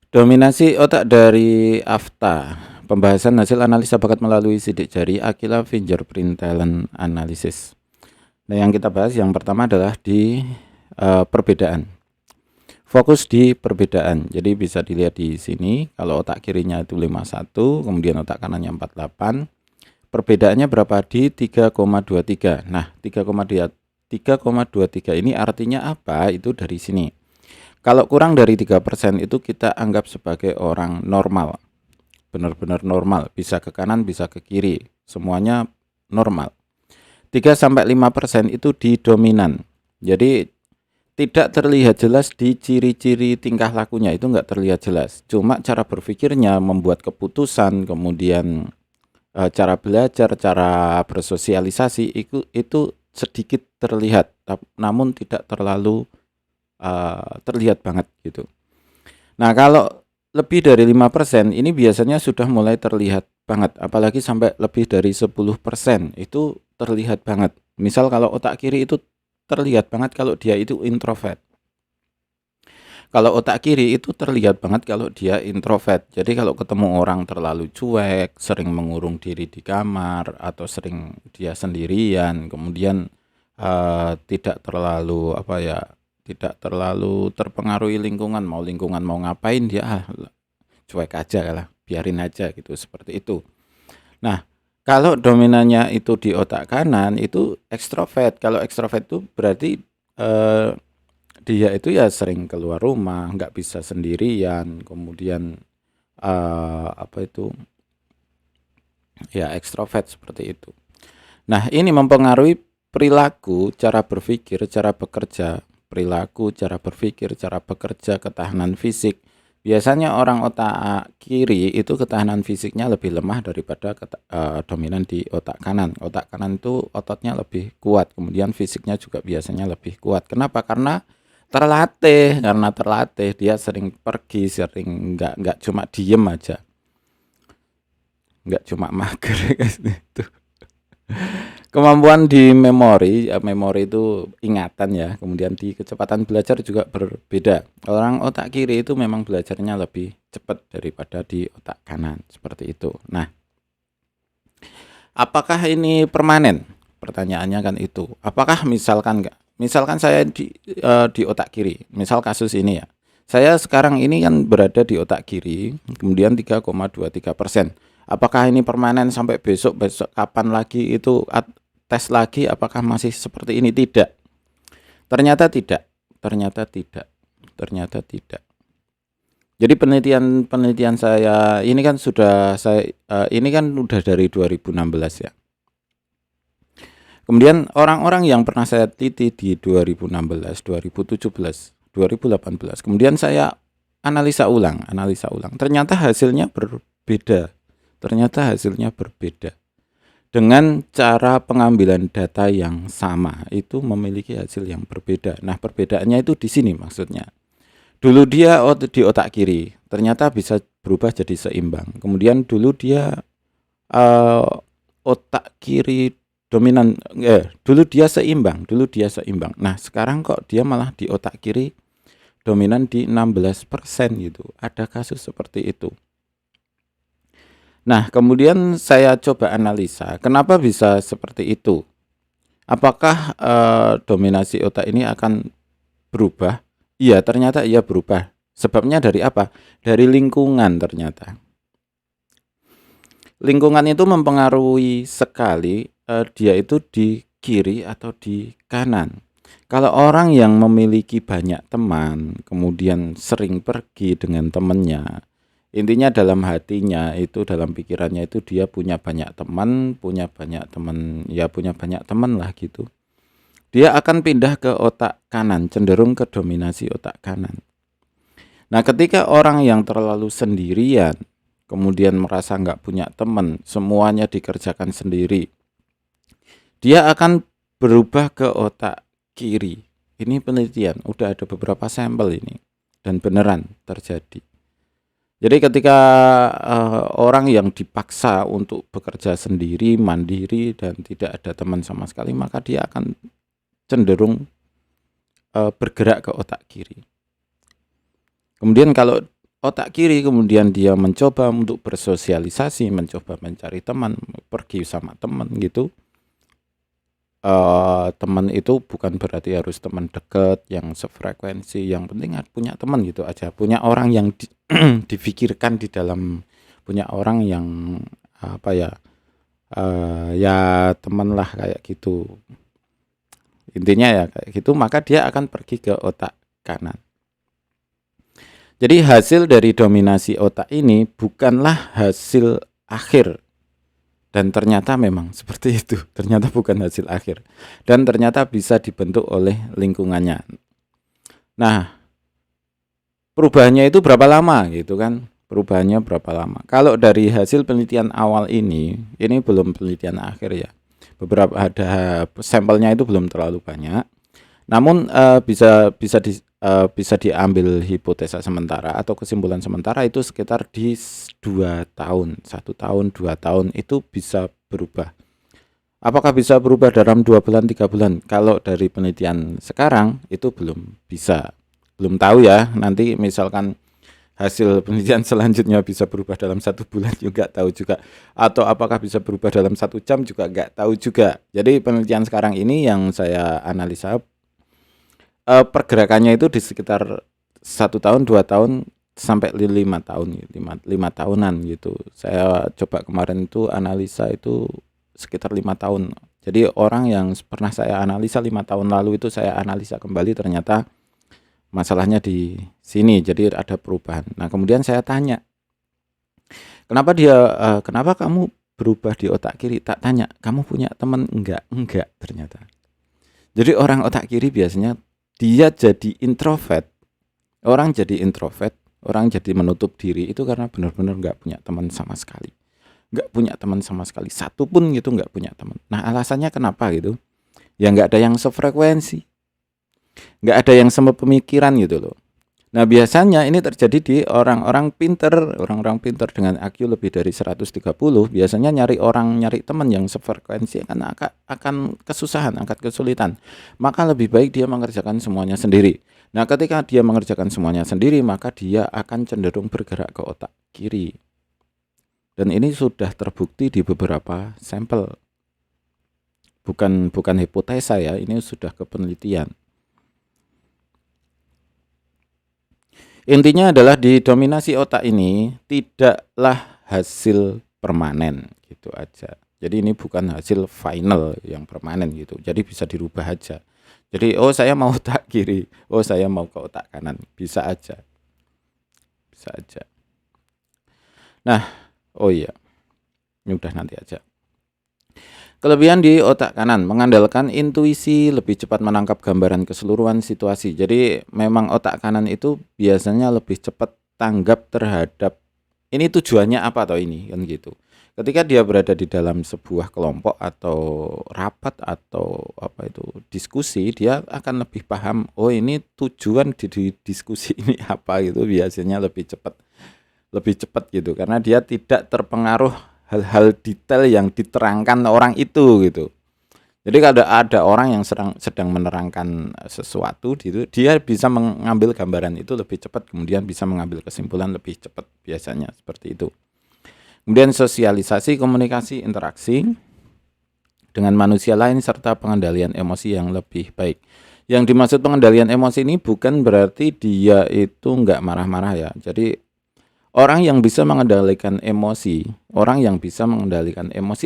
Dominasi otak dari AFTA, pembahasan hasil analisa bakat melalui sidik jari, Aquila Fingerprint Talent Analysis. Nah, yang kita bahas yang pertama adalah di perbedaan. Fokus di perbedaan. Jadi bisa dilihat di sini, kalau otak kirinya itu 51, kemudian otak kanannya 48. Perbedaannya berapa? Di 3,23. Nah, 3,23 ini artinya apa? Itu dari sini. Kalau kurang dari 3% itu kita anggap sebagai orang normal. Benar-benar normal, bisa ke kanan, bisa ke kiri, semuanya normal. 3-5% itu di dominan. Jadi tidak terlihat jelas di ciri-ciri tingkah lakunya, itu nggak terlihat jelas. Cuma cara berpikirnya, membuat keputusan, kemudian cara belajar, cara bersosialisasi itu sedikit terlihat, namun tidak terlalu terlihat banget gitu. Nah, kalau lebih dari 5% ini biasanya sudah mulai terlihat banget, apalagi sampai lebih dari 10% itu terlihat banget. Misal kalau otak kiri itu terlihat banget kalau dia itu introvert. Kalau otak kiri itu terlihat banget kalau dia introvert. Jadi kalau ketemu orang terlalu cuek, sering mengurung diri di kamar, atau sering dia sendirian, kemudian tidak terlalu tidak terlalu terpengaruhi lingkungan. Lingkungan mau ngapain dia cuek aja lah, biarin aja gitu, seperti itu. Nah, kalau dominannya itu di otak kanan itu ekstrovert. Kalau ekstrovert itu berarti dia itu ya sering keluar rumah, nggak bisa sendirian, kemudian ya ekstrovert seperti itu. Nah, ini mempengaruhi perilaku, cara berpikir, cara bekerja, perilaku, cara berpikir, cara bekerja, ketahanan fisik. Biasanya orang otak kiri itu ketahanan fisiknya lebih lemah daripada dominan di otak kanan. Otak kanan itu ototnya lebih kuat, kemudian fisiknya juga biasanya lebih kuat. Kenapa? Karena terlatih dia sering pergi, sering nggak cuma diem aja, nggak cuma mager gitu. Kemampuan di memori, memori itu ingatan ya, kemudian di kecepatan belajar juga berbeda. Orang otak kiri itu memang belajarnya lebih cepat daripada di otak kanan, seperti itu. Nah, apakah ini permanen? Pertanyaannya kan itu. Apakah misalkan saya di otak kiri, misal kasus ini ya. Saya sekarang ini kan berada di otak kiri, kemudian 3,23%. Apakah ini permanen sampai besok kapan lagi itu tes lagi, apakah masih seperti ini? Tidak. Ternyata tidak. Ternyata tidak. Ternyata tidak. Jadi penelitian saya ini kan ini kan udah dari 2016 ya. Kemudian orang-orang yang pernah saya teliti di 2016, 2017, 2018, kemudian saya analisa ulang. Ternyata hasilnya berbeda. Dengan cara pengambilan data yang sama, itu memiliki hasil yang berbeda. Nah, perbedaannya itu di sini maksudnya. Dulu dia di otak kiri, ternyata bisa berubah jadi seimbang. Kemudian dulu dia otak kiri dominan, dulu dia seimbang. Nah, sekarang kok dia malah di otak kiri dominan di 16% gitu. Ada kasus seperti itu. Nah, kemudian saya coba analisa, kenapa bisa seperti itu? Apakah dominasi otak ini akan berubah? Iya, ternyata iya berubah. Sebabnya dari apa? Dari lingkungan ternyata. Lingkungan itu mempengaruhi sekali dia itu di kiri atau di kanan. Kalau orang yang memiliki banyak teman, kemudian sering pergi dengan temannya, intinya dalam hatinya itu, dalam pikirannya itu dia punya banyak teman lah gitu. Dia akan pindah ke otak kanan, cenderung ke dominasi otak kanan. Nah, ketika orang yang terlalu sendirian, kemudian merasa nggak punya teman, semuanya dikerjakan sendiri, dia akan berubah ke otak kiri. Ini penelitian, udah ada beberapa sampel ini, dan beneran terjadi. Jadi ketika orang yang dipaksa untuk bekerja sendiri, mandiri, dan tidak ada teman sama sekali, maka dia akan cenderung bergerak ke otak kiri. Kemudian kalau otak kiri, kemudian dia mencoba untuk bersosialisasi, mencoba mencari teman, pergi sama teman gitu. Teman itu bukan berarti harus teman dekat yang sefrekuensi, yang penting punya teman gitu aja, punya orang yang difikirkan di dalam, punya orang yang apa ya, ya teman lah kayak gitu. Intinya ya kayak gitu, maka dia akan pergi ke otak kanan. Jadi hasil dari dominasi otak ini bukanlah hasil akhir. Dan ternyata memang seperti itu. Ternyata bukan hasil akhir. Dan ternyata bisa dibentuk oleh lingkungannya. Nah, perubahannya itu berapa lama gitu kan? Perubahannya berapa lama? Kalau dari hasil penelitian awal ini belum penelitian akhir ya. Beberapa ada sampelnya itu belum terlalu banyak. Namun bisa diambil hipotesa sementara atau kesimpulan sementara itu sekitar di 2 tahun, 1 tahun, 2 tahun itu bisa berubah. Apakah bisa berubah dalam 2 bulan, 3 bulan? Kalau dari penelitian sekarang itu belum bisa. Belum tahu ya, nanti misalkan hasil penelitian selanjutnya bisa berubah dalam 1 bulan juga tahu juga, atau apakah bisa berubah dalam 1 jam juga nggak tahu juga. Jadi penelitian sekarang ini yang saya analisa, pergerakannya itu di sekitar 1 tahun, 2 tahun, sampai 5 tahun, 5 tahunan gitu. Saya coba kemarin itu analisa itu sekitar 5 tahun. Jadi orang yang pernah saya analisa 5 tahun lalu itu saya analisa kembali, ternyata masalahnya di sini, jadi ada perubahan. Nah kemudian saya tanya, kenapa kamu berubah di otak kiri? Tak tanya, kamu punya teman enggak? Enggak ternyata. Jadi orang otak kiri biasanya dia jadi introvert. Orang jadi introvert, orang jadi menutup diri itu karena benar-benar nggak punya teman sama sekali. Nggak punya teman sama sekali, satu pun gitu nggak punya teman. Nah alasannya kenapa gitu? Ya nggak ada yang sefrekuensi, nggak ada yang sama pemikiran gitu loh. Nah biasanya ini terjadi di orang-orang pinter dengan IQ lebih dari 130, biasanya nyari teman yang sefrekuensi akan kesusahan, akan kesulitan. Maka lebih baik dia mengerjakan semuanya sendiri. Nah ketika dia mengerjakan semuanya sendiri, maka dia akan cenderung bergerak ke otak kiri. Dan ini sudah terbukti di beberapa sampel. Bukan hipotesa ya, ini sudah ke penelitian. Intinya adalah di dominasi otak ini tidaklah hasil permanen gitu aja. Jadi ini bukan hasil final yang permanen gitu. Jadi bisa dirubah aja. Jadi saya mau otak kiri, saya mau ke otak kanan, bisa aja. Bisa aja. Nah, iya. Ini udah nanti aja. Kelebihan di otak kanan, mengandalkan intuisi, lebih cepat menangkap gambaran keseluruhan situasi. Jadi memang otak kanan itu biasanya lebih cepat tanggap terhadap ini tujuannya apa atau ini kan gitu. Ketika dia berada di dalam sebuah kelompok atau rapat atau diskusi, dia akan lebih paham, ini tujuan di diskusi ini apa gitu, biasanya lebih cepat gitu, karena dia tidak terpengaruh hal-hal detail yang diterangkan orang itu gitu. Jadi kalau ada orang yang sedang menerangkan sesuatu gitu, dia bisa mengambil gambaran itu lebih cepat, kemudian bisa mengambil kesimpulan lebih cepat, biasanya seperti itu. Kemudian sosialisasi, komunikasi, interaksi dengan manusia lain, serta pengendalian emosi yang lebih baik. Yang dimaksud pengendalian emosi ini bukan berarti dia itu nggak marah-marah ya. Jadi orang yang bisa mengendalikan emosi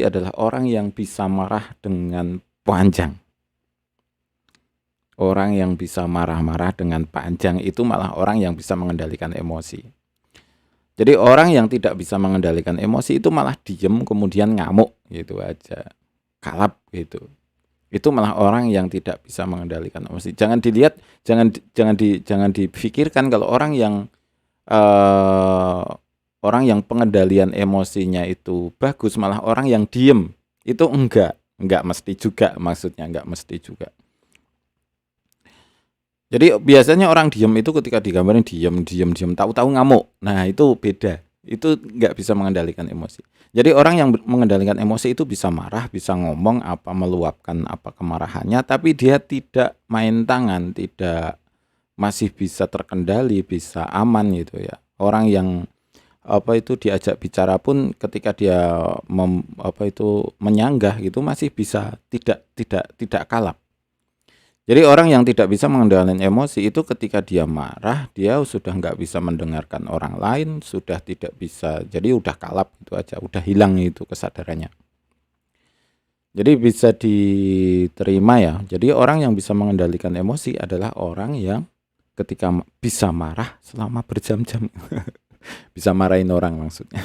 adalah orang yang bisa marah dengan panjang. Orang yang bisa marah-marah dengan panjang itu malah orang yang bisa mengendalikan emosi. Jadi orang yang tidak bisa mengendalikan emosi itu malah diem kemudian ngamuk gitu aja. Kalap gitu. Itu malah orang yang tidak bisa mengendalikan emosi. Jangan dipikirkan kalau orang yang pengendalian emosinya itu bagus, malah orang yang diem itu enggak mesti juga, maksudnya enggak mesti juga. Jadi biasanya orang diem itu ketika digambarin diem tahu-tahu ngamuk. Nah itu beda, itu enggak bisa mengendalikan emosi. Jadi orang yang mengendalikan emosi itu bisa marah, bisa ngomong meluapkan kemarahannya, tapi dia tidak main tangan, masih bisa terkendali, bisa aman gitu ya. Orang yang diajak bicara pun ketika dia menyanggah gitu masih bisa tidak kalap. Jadi orang yang tidak bisa mengendalikan emosi itu ketika dia marah, dia sudah nggak bisa mendengarkan orang lain, sudah tidak bisa, jadi udah kalap itu aja, udah hilang itu kesadarannya. Jadi bisa diterima ya. Jadi orang yang bisa mengendalikan emosi adalah orang yang ketika bisa marah selama berjam-jam. Bisa marahin orang maksudnya.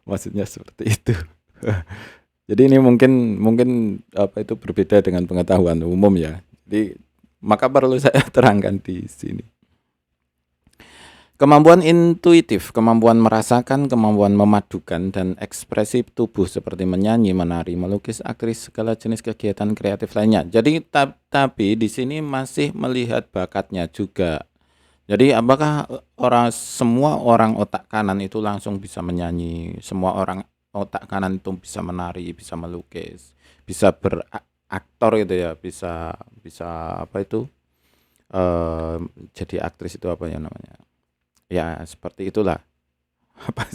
Maksudnya seperti itu. Jadi ini mungkin berbeda dengan pengetahuan umum ya. Jadi maka perlu saya terangkan di sini. Kemampuan intuitif, kemampuan merasakan, kemampuan memadukan, dan ekspresi tubuh seperti menyanyi, menari, melukis, aktris, segala jenis kegiatan kreatif lainnya. Jadi tapi di sini masih melihat bakatnya juga. Jadi apakah semua orang otak kanan itu langsung bisa menyanyi, semua orang otak kanan itu bisa menari, bisa melukis, bisa beraktor gitu ya, bisa jadi aktris itu apa ya namanya? Ya seperti itulah. Apa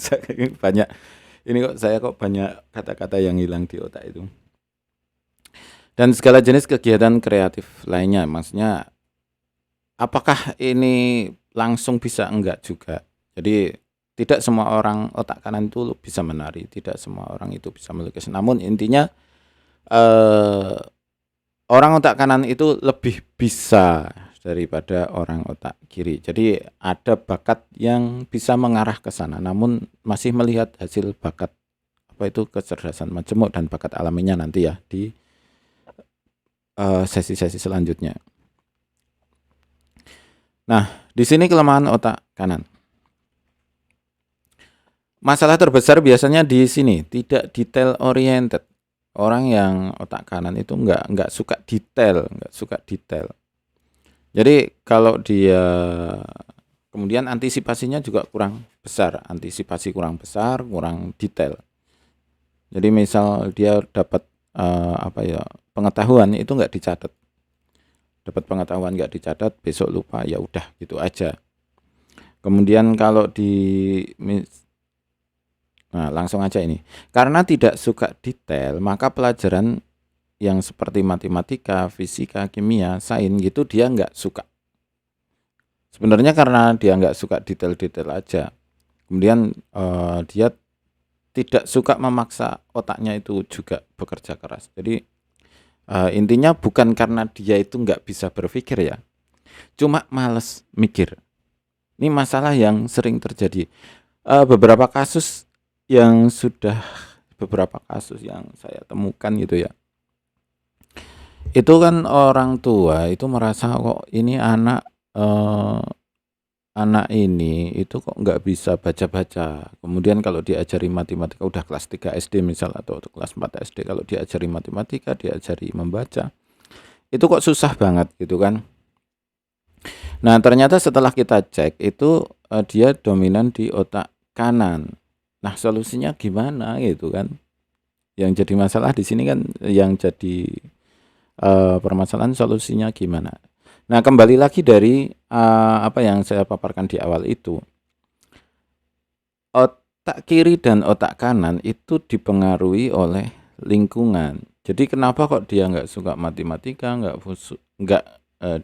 saya kok banyak kata-kata yang hilang di otak itu. Dan segala jenis kegiatan kreatif lainnya, maksudnya apakah ini langsung bisa? Enggak juga. Jadi tidak semua orang otak kanan itu bisa menari, tidak semua orang itu bisa melukis. Namun intinya orang otak kanan itu lebih bisa daripada orang otak kiri. Jadi ada bakat yang bisa mengarah ke sana, namun masih melihat hasil bakat kecerdasan majemuk dan bakat alaminya nanti ya di sesi-sesi selanjutnya. Nah, di sini kelemahan otak kanan. Masalah terbesar biasanya di sini, tidak detail oriented. Orang yang otak kanan itu nggak suka detail, Jadi kalau dia kemudian antisipasinya juga kurang besar, kurang detail. Jadi misal dia dapat pengetahuan itu nggak dicatat. Besok lupa, ya udah gitu aja. Kemudian kalau langsung aja ini. Karena tidak suka detail, maka pelajaran yang seperti matematika, fisika, kimia, sains gitu dia nggak suka. Sebenarnya karena dia nggak suka detail-detail aja. Kemudian dia tidak suka memaksa otaknya itu juga bekerja keras. Jadi intinya bukan karena dia itu nggak bisa berpikir ya, cuma males mikir. Ini masalah yang sering terjadi. Beberapa kasus yang saya temukan gitu ya. Itu kan orang tua itu merasa kok ini anak ini itu kok nggak bisa baca-baca. Kemudian kalau diajari matematika udah kelas 3 SD misal atau kelas 4 SD, kalau diajari matematika, diajari membaca, itu kok susah banget gitu kan. Nah, ternyata setelah kita cek itu dia dominan di otak kanan. Nah, solusinya gimana gitu kan? Yang jadi masalah di sini kan, yang jadi permasalahan solusinya gimana. Nah, kembali lagi dari apa yang saya paparkan di awal itu. Otak kiri dan otak kanan itu dipengaruhi oleh lingkungan. Jadi kenapa kok dia nggak suka matematika,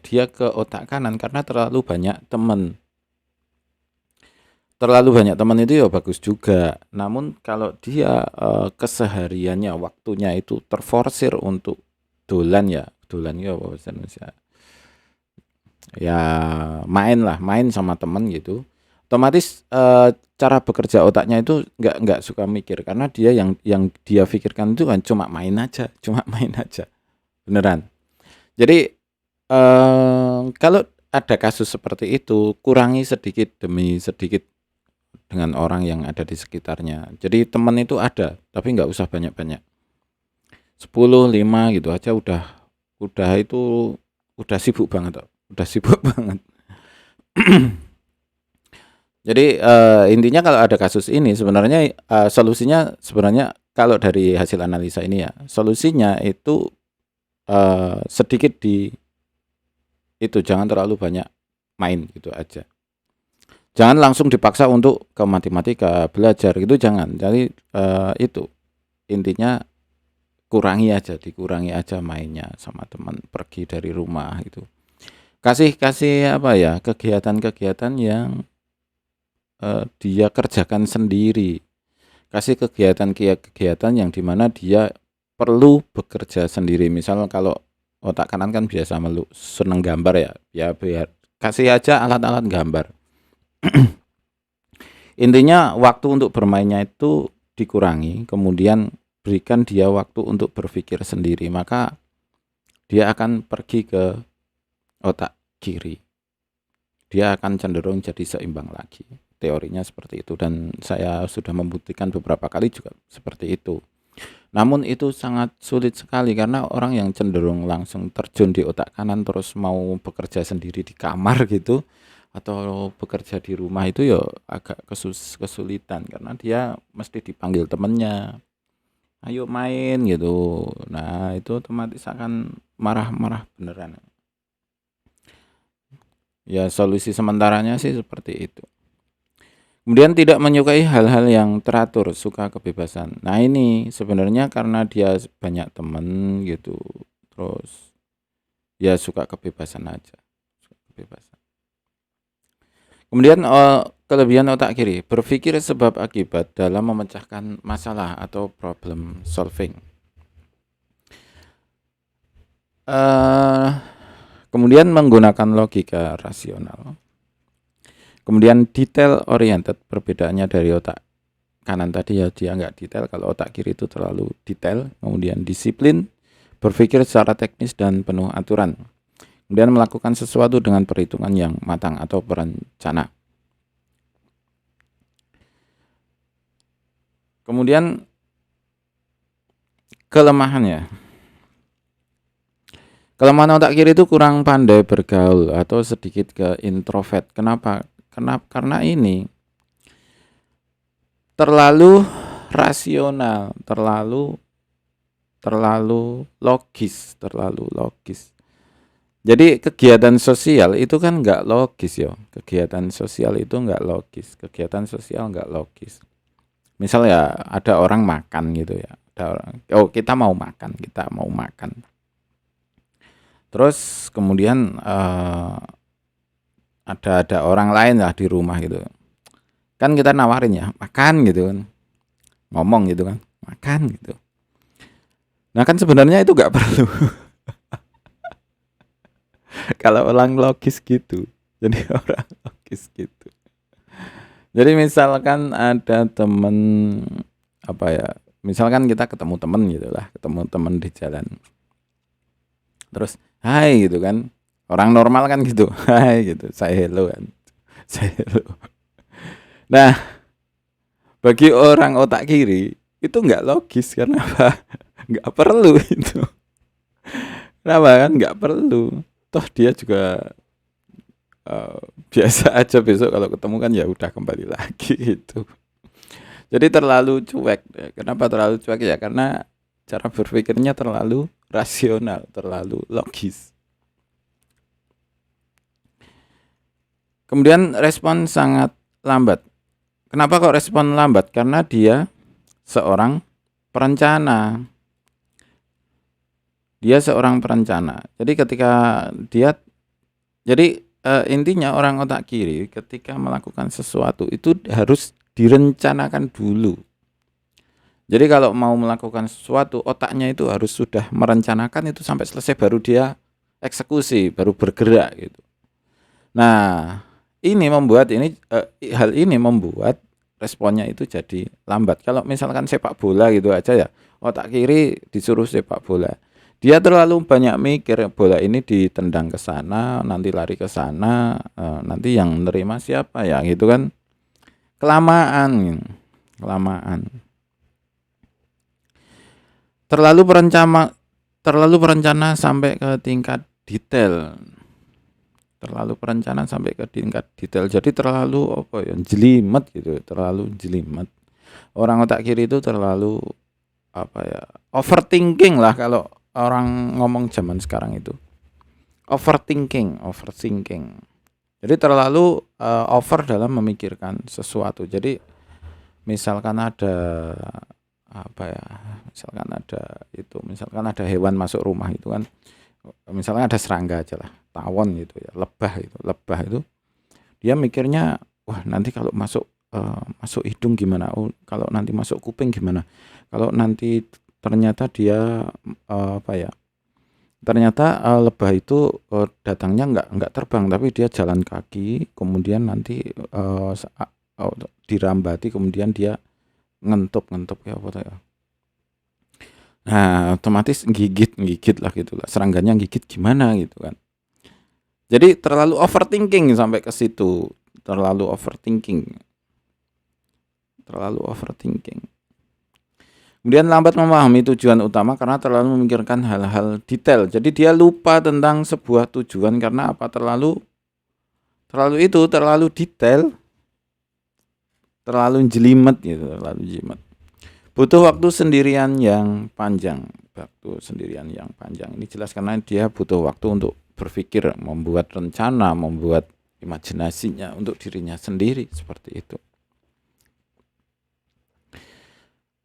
dia ke otak kanan karena terlalu banyak teman. Terlalu banyak teman itu ya bagus juga. Namun kalau dia kesehariannya, waktunya itu terforsir untuk dolan ya apa bahasa Indonesia? Ya main sama teman gitu. Otomatis cara bekerja otaknya itu nggak suka mikir karena dia yang dia pikirkan itu kan cuma main aja. Beneran. Jadi kalau ada kasus seperti itu, kurangi sedikit demi sedikit dengan orang yang ada di sekitarnya. Jadi teman itu ada, tapi nggak usah banyak-banyak. 10, 5 gitu aja udah itu udah sibuk banget. Jadi intinya kalau ada kasus ini sebenarnya solusinya sebenarnya kalau dari hasil analisa ini ya, solusinya itu sedikit itu jangan terlalu banyak main gitu aja. Jangan langsung dipaksa untuk ke matematika, belajar gitu jangan. Jadi itu intinya dikurangi aja mainnya sama teman, pergi dari rumah itu. Kasih apa ya, kegiatan-kegiatan yang dia kerjakan sendiri. Kasih kegiatan-kegiatan yang dimana dia perlu bekerja sendiri. Misal kalau otak kanan kan biasa seneng gambar ya, ya biar kasih aja alat-alat gambar. Intinya waktu untuk bermainnya itu dikurangi, kemudian berikan dia waktu untuk berpikir sendiri, maka dia akan pergi ke otak kiri. Dia akan cenderung jadi seimbang lagi. Teorinya seperti itu dan saya sudah membuktikan beberapa kali juga seperti itu. Namun itu sangat sulit sekali karena orang yang cenderung langsung terjun di otak kanan terus mau bekerja sendiri di kamar gitu atau bekerja di rumah itu ya agak kesulitan karena dia mesti dipanggil temennya, ayo main gitu. Nah itu otomatis akan marah-marah beneran. Ya solusi sementaranya sih seperti itu. Kemudian tidak menyukai hal-hal yang teratur, suka kebebasan. Nah ini sebenarnya karena dia banyak temen gitu, terus ya suka kebebasan aja, suka kebebasan. Kemudian kelebihan otak kiri, berpikir sebab akibat dalam memecahkan masalah atau problem solving. Kemudian menggunakan logika rasional. Kemudian detail oriented, perbedaannya dari otak kanan tadi ya dia nggak detail, kalau otak kiri itu terlalu detail. Kemudian disiplin, berpikir secara teknis dan penuh aturan. Kemudian melakukan sesuatu dengan perhitungan yang matang atau berencana. Kemudian kelemahannya. Kelemahan otak kiri itu kurang pandai bergaul atau sedikit ke introvert. Kenapa? Karena ini terlalu rasional, terlalu logis. Jadi kegiatan sosial itu kan nggak logis ya. Kegiatan sosial itu nggak logis. Kegiatan sosial nggak logis. Misal ya ada orang makan gitu ya. Kita mau makan. Terus kemudian ada orang lain lah di rumah gitu. Kan kita nawarin ya, makan gitu kan. Ngomong gitu kan, makan gitu. Nah kan sebenarnya itu nggak perlu. Kalau orang logis gitu. Jadi orang logis gitu. Jadi misalkan ada temen apa ya, misalkan kita ketemu temen gitu lah, ketemu temen di jalan. Terus hai gitu kan. Orang normal kan gitu. Hai gitu, say hello kan. Say hello. Nah, bagi orang otak kiri itu nggak logis karena apa? Nggak perlu itu. Kenapa kan? Nggak perlu. Toh dia juga biasa aja, besok kalau ketemu kan ya udah kembali lagi gitu. Jadi terlalu cuek. Kenapa terlalu cuek ya? Karena cara berpikirnya terlalu rasional, terlalu logis. Kemudian respon sangat lambat. Kenapa kok respon lambat? Karena dia seorang perencana. Jadi ketika intinya orang otak kiri ketika melakukan sesuatu itu harus direncanakan dulu. Jadi kalau mau melakukan sesuatu, otaknya itu harus sudah merencanakan itu sampai selesai baru dia eksekusi, baru bergerak gitu. Nah, hal ini membuat responnya itu jadi lambat. Kalau misalkan sepak bola gitu aja ya, otak kiri disuruh sepak bola. Dia terlalu banyak mikir, bola ini ditendang ke sana, nanti lari ke sana, nanti yang nerima siapa ya gitu kan. Kelamaan. Terlalu berencana sampai ke tingkat detail. Jadi terlalu jelimet gitu, terlalu jelimet. Orang otak kiri itu terlalu overthinking lah kalau orang ngomong zaman sekarang itu. Overthinking. Jadi terlalu over dalam memikirkan sesuatu. Jadi misalkan ada apa ya? Misalkan ada hewan masuk rumah itu kan, misalkan ada serangga aja lah, tawon gitu ya, lebah itu dia mikirnya, wah nanti kalau masuk hidung gimana? Oh, kalau nanti masuk kuping gimana? Kalau nanti ternyata dia apa ya? Ternyata lebah itu datangnya nggak terbang, tapi dia jalan kaki, kemudian nanti dirambati, kemudian dia ngentup ya apa ya? Nah, otomatis gigit lah gitu lah. Serangganya gigit gimana gitu kan. Jadi terlalu overthinking sampai ke situ, terlalu overthinking. Kemudian lambat memahami tujuan utama karena terlalu memikirkan hal-hal detail. Jadi dia lupa tentang sebuah tujuan karena apa? Terlalu detail, terlalu jelimet gitu, Butuh waktu sendirian yang panjang. Ini jelas karena dia butuh waktu untuk berpikir, membuat rencana, membuat imajinasinya untuk dirinya sendiri, seperti itu.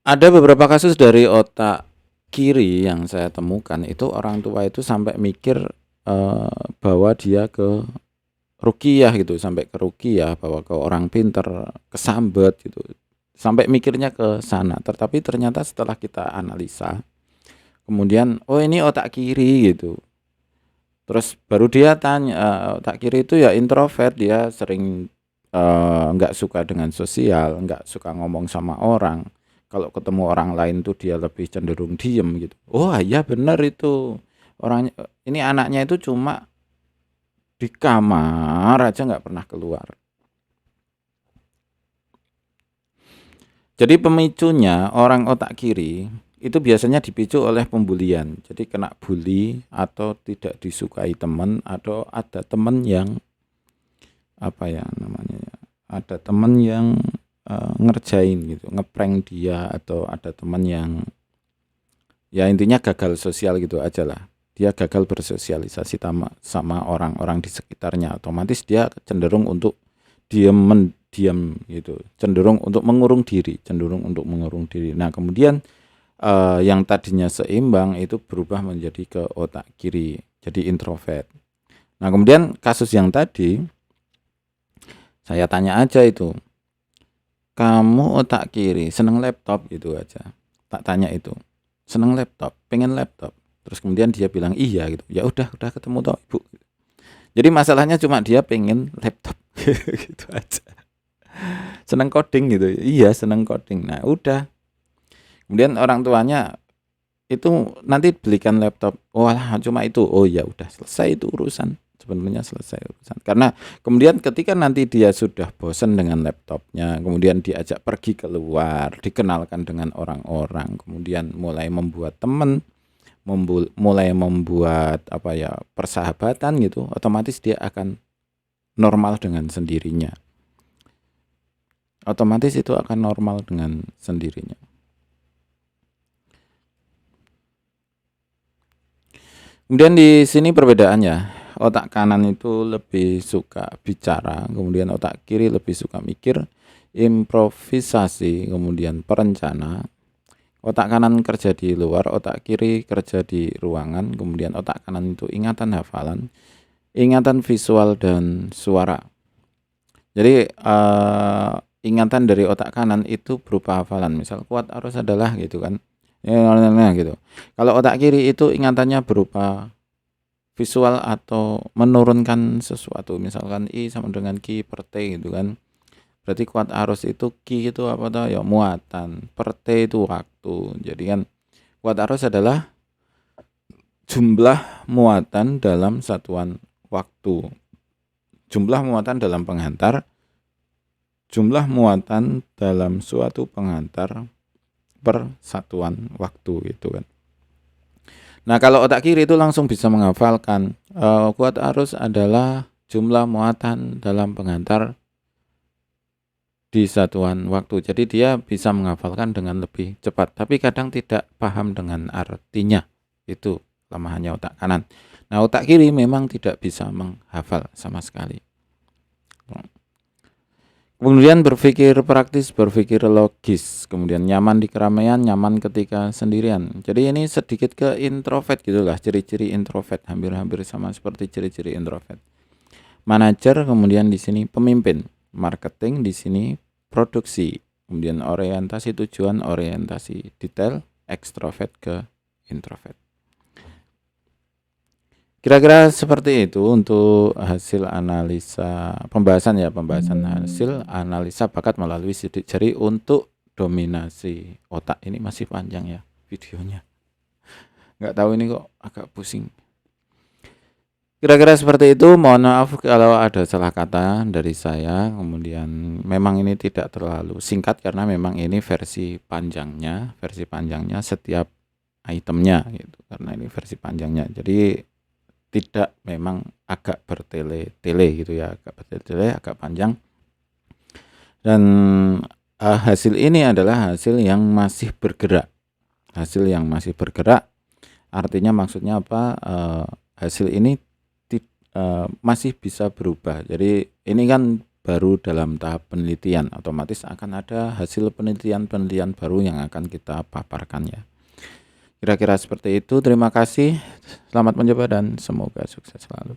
Ada beberapa kasus dari otak kiri yang saya temukan, itu orang tua itu sampai mikir bahwa dia ke ruqyah gitu, sampai ke ruqyah, bahwa ke orang pinter, kesambet gitu. Sampai mikirnya ke sana, tetapi ternyata setelah kita analisa, kemudian oh ini otak kiri gitu. Terus baru dia tanya, otak kiri itu ya introvert, dia sering nggak suka dengan sosial, nggak suka ngomong sama orang. Kalau ketemu orang lain tuh dia lebih cenderung diem gitu. Oh iya benar itu. Ini anaknya itu cuma di kamar aja nggak pernah keluar. Jadi pemicunya orang otak kiri itu biasanya dipicu oleh pembulian. Jadi kena bully atau tidak disukai teman, atau ada teman yang apa ya namanya? Ada teman yang ngerjain gitu, ngeprank dia, atau ada teman yang ya intinya gagal sosial gitu aja lah. Dia gagal bersosialisasi sama orang-orang di sekitarnya, otomatis dia cenderung untuk diam gitu, cenderung untuk mengurung diri. Nah, kemudian yang tadinya seimbang itu berubah menjadi ke otak kiri, jadi introvert. Nah, kemudian kasus yang tadi saya tanya aja itu, kamu otak kiri seneng laptop gitu aja, tak tanya itu, seneng laptop, pengen laptop, terus kemudian dia bilang iya gitu, ya udah ketemu toh ibu. Jadi masalahnya cuma dia pengen laptop gitu aja. Seneng coding gitu, iya seneng coding. Nah udah, kemudian orang tuanya itu nanti belikan laptop, wah cuma itu, oh ya udah selesai itu urusan. Sebenarnya selesai urusan. Karena kemudian ketika nanti dia sudah bosan dengan laptopnya, kemudian diajak pergi keluar, dikenalkan dengan orang-orang, kemudian mulai membuat teman, mulai membuat apa ya, persahabatan gitu, otomatis dia akan normal dengan sendirinya. Kemudian di sini perbedaannya, otak kanan itu lebih suka bicara, kemudian otak kiri lebih suka mikir, improvisasi, kemudian perencana. Otak kanan kerja di luar, otak kiri kerja di ruangan. Kemudian otak kanan itu ingatan hafalan, ingatan visual dan suara. Jadi ingatan dari otak kanan itu berupa hafalan, misal kuat arus adalah gitu kan, gitu. Kalau otak kiri itu ingatannya berupa visual atau menurunkan sesuatu, misalkan I sama dengan Q per T gitu kan. Berarti kuat arus itu Q itu apa tuh ya, muatan, per T itu waktu. Jadi kan kuat arus adalah jumlah muatan dalam satuan waktu, jumlah muatan dalam penghantar, jumlah muatan dalam suatu penghantar per satuan waktu gitu kan. Nah, kalau otak kiri itu langsung bisa menghafalkan kuat arus adalah jumlah muatan dalam penghantar di satuan waktu. Jadi dia bisa menghafalkan dengan lebih cepat, tapi kadang tidak paham dengan artinya. Itu kelemahannya otak kanan. Nah, otak kiri memang tidak bisa menghafal sama sekali. Kemudian berpikir praktis, berpikir logis, kemudian nyaman di keramaian, nyaman ketika sendirian. Jadi ini sedikit ke introvert gitulah, ciri-ciri introvert, hampir-hampir sama seperti ciri-ciri introvert. Manajer, kemudian di sini pemimpin, marketing di sini produksi, kemudian orientasi tujuan, orientasi detail, ekstrovert ke introvert. Kira-kira seperti itu untuk hasil analisa pembahasan hasil analisa bakat melalui sidik jari untuk dominasi otak. Ini masih panjang ya videonya. Nggak tahu ini kok agak pusing. Kira-kira seperti itu. Mohon maaf kalau ada salah kata dari saya. Kemudian memang ini tidak terlalu singkat karena memang ini versi panjangnya setiap itemnya gitu. Karena ini versi panjangnya. Jadi tidak memang agak bertele-tele gitu ya, agak bertele-tele, agak panjang. Dan hasil ini adalah hasil yang masih bergerak. Hasil yang masih bergerak artinya maksudnya apa? Hasil ini masih bisa berubah. Jadi ini kan baru dalam tahap penelitian, otomatis akan ada hasil penelitian-penelitian baru yang akan kita paparkan ya. Kira-kira seperti itu. Terima kasih. Selamat mencoba dan semoga sukses selalu.